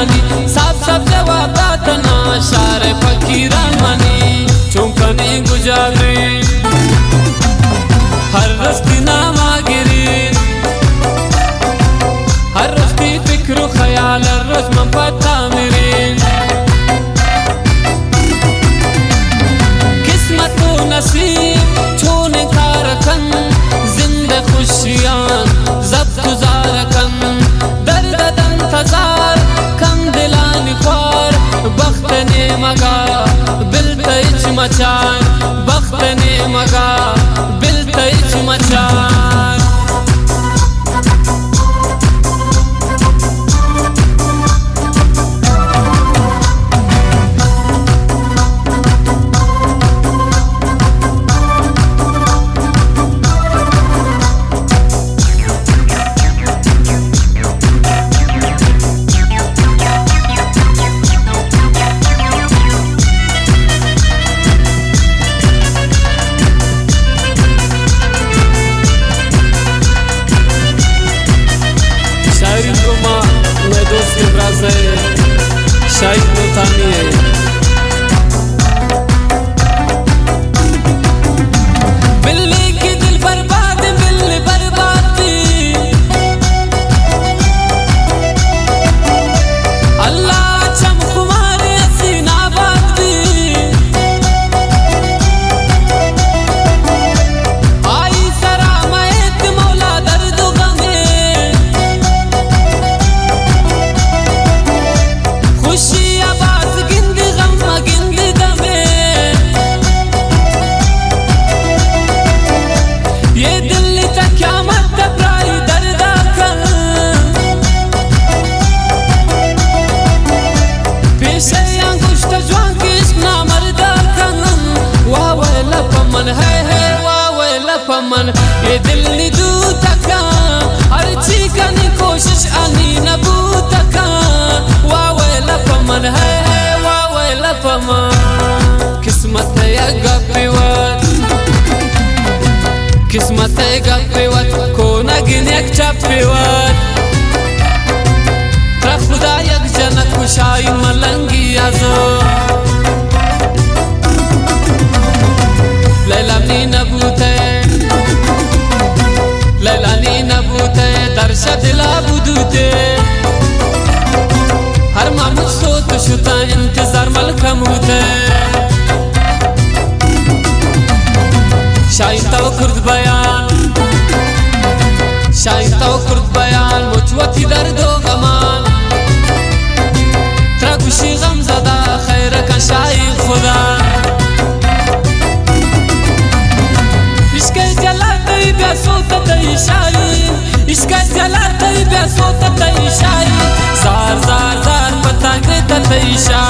money साफ साफ जवाबात ना शार फकीरान मनी चुंकनी गुजारे हर रस्ती नामागिरी हर रस्ती फिक्र ख्याल रस्म पता मेरे किस्मत नसीब छोने कारकन जिंदा खुशियां जब गुजारकन दर्द दम तजार कम दिलानी ख्वार बख्त ने मगा बिल तैच मचार बख्त ने मगा बिल तैच मचार शायद मुल्तानी है बिल्ली की दिल बर्बाद बिल्ली बर्बाद थी अल्लाह चमकुमार हसीना बात थी आई सरामत मौला दर्द गमे खुशी आवाज गिंद गम गिंद दमे ये दिल तक क़यामत घबराई दर्द कर पेशे अंगुष्ठ ज्वां किस ना मर्दा कर वाह वेला पमन है वाह वेला पमन ये दिल नी दू तक हर चीज करनी कोशिश आनी नबू तक वाह वेला पमन है वाह वेला पमन किस्मत है गप्पीवत किस्मत है गप्पीवत कोना गिन्याक चप्पीवत tra खुदा यक जना खुशाई मलंगी आजो लैला नी नबूते लैला नी नबूते दर्शा दिला बुदूते हर मामुज सोत शुता इंतजार मलकम होते शाइन तो कुर्द बयान शाइन तो कुर्द बयान मुचवती दर्दो गमान त्रगुशी गम ज़दा खैर का शाइन खुदा इसके जला तई बेसोत तई शाइन इसके जला तई बेसोत तई शाइन जार जार जार पतंग तई शाइन